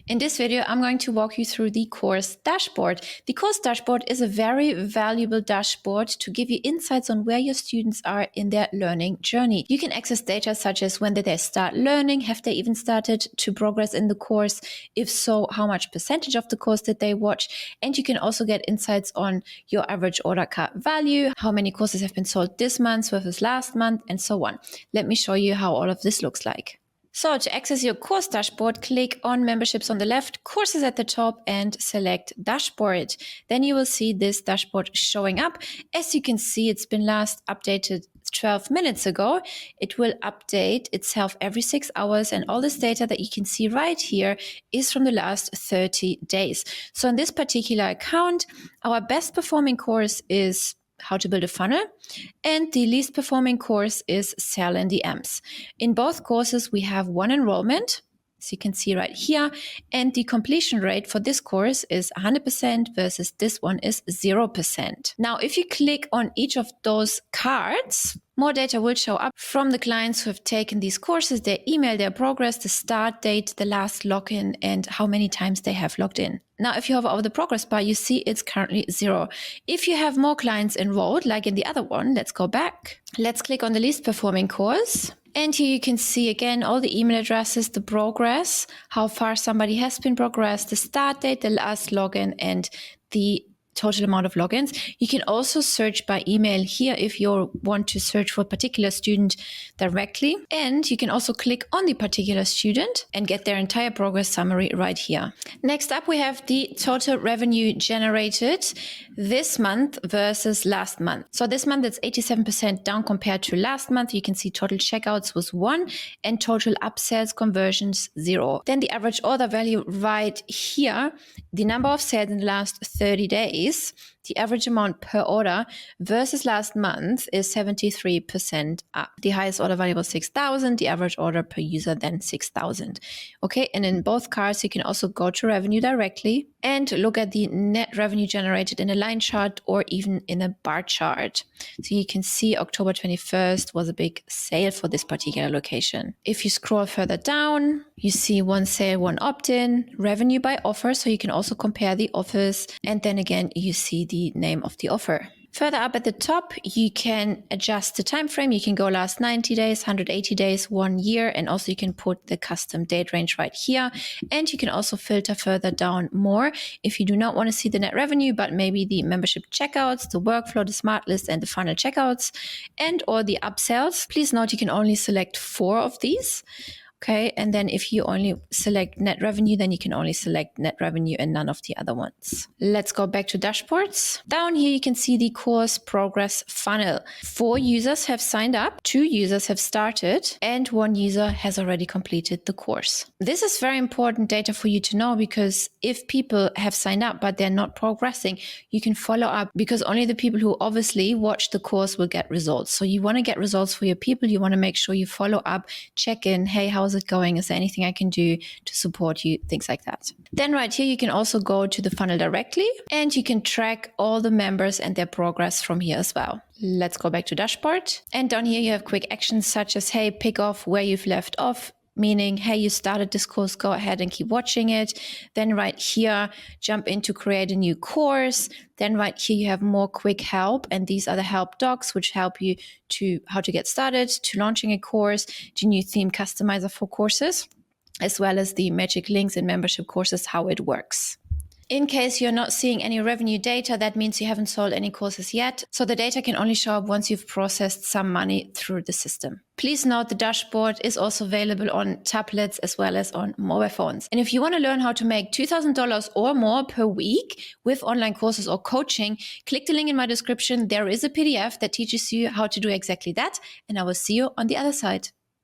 In this video, I'm going to walk you through the course dashboard. The course dashboard is a very valuable dashboard to give you insights on where your students are in their learning journey. You can access data such as when did they start learning, have they even started to progress in the course, if so, how much percentage of the course did they watch, and you can also get insights on your average order cart value, how many courses have been sold this month versus last month, and so on. Let me show you how all of this looks like. So to access your course dashboard, click on memberships on the left, courses at the top, and select dashboard. Then you will see this dashboard showing up. As you can see, it's been last updated 12 minutes ago. It will update itself every 6 hours, and all this data that you can see right here is from the last 30 days. So in this particular account, our best performing course is How to Build a Funnel, and the least performing course is Sell in DMs. In both courses, we have one enrollment, as you can see right here, and the completion rate for this course is 100% versus this one is 0%. Now, if you click on each of those cards, more data will show up from the clients who have taken these courses, their email, their progress, the start date, the last login, and how many times they have logged in. Now, if you hover over the progress bar, you see it's currently 0. If you have more clients enrolled, like in the other one, let's go back. Let's click on the least performing course. And here you can see again all the email addresses, the progress, how far somebody has been progressed, the start date, the last login, and the total amount of logins. You can also search by email here if you want to search for a particular student directly. And you can also click on the particular student and get their entire progress summary right here. Next up, we have the total revenue generated this month versus last month. So this month it's 87% down compared to last month. You can see total checkouts was 1 and total upsells conversions 0. Then the average order value right here, the number of sales in the last 30 days, the average amount per order versus last month is 73% up. The highest order value was 6,000, the average order per user then 6,000. Okay, and in both cards, you can also go to revenue directly and look at the net revenue generated in a line chart or even in a bar chart. So you can see October 21st was a big sale for this particular location. If you scroll further down, you see one sale, one opt-in, revenue by offer. So you can also compare the offers. And then again, you see the name of the offer. Further up at the top, you can adjust the time frame. You can go last 90 days, 180 days, 1 year, and also you can put the custom date range right here. And you can also filter further down more if you do not want to see the net revenue, but maybe the membership checkouts, the workflow, the smart list, and the funnel checkouts, and or the upsells. Please note you can only select 4 of these. Okay, and then if you only select net revenue, then you can only select net revenue and none of the other ones. Let's go back to dashboards. Down here, you can see the course progress funnel. 4 users have signed up, 2 users have started, and 1 user has already completed the course. This is very important data for you to know, because if people have signed up, but they're not progressing, you can follow up, because only the people who obviously watch the course will get results. So you want to get results for your people. You want to make sure you follow up, check in, hey, how's it going? Is there anything I can do to support you? Things like that. Then right here, you can also go to the funnel directly and you can track all the members and their progress from here as well. Let's go back to dashboard. And down here, you have quick actions such as, hey, pick off where you've left off. Meaning, hey, you started this course, go ahead and keep watching it. Then right here, jump in to create a new course. Then right here, you have more quick help. And these are the help docs, which help you to how to get started, to launching a course, to new theme customizer for courses, as well as the magic links and membership courses, how it works. In case you're not seeing any revenue data, that means you haven't sold any courses yet. So the data can only show up once you've processed some money through the system. Please note the dashboard is also available on tablets as well as on mobile phones. And if you want to learn how to make $2,000 or more per week with online courses or coaching, click the link in my description. There is a PDF that teaches you how to do exactly that. And I will see you on the other side.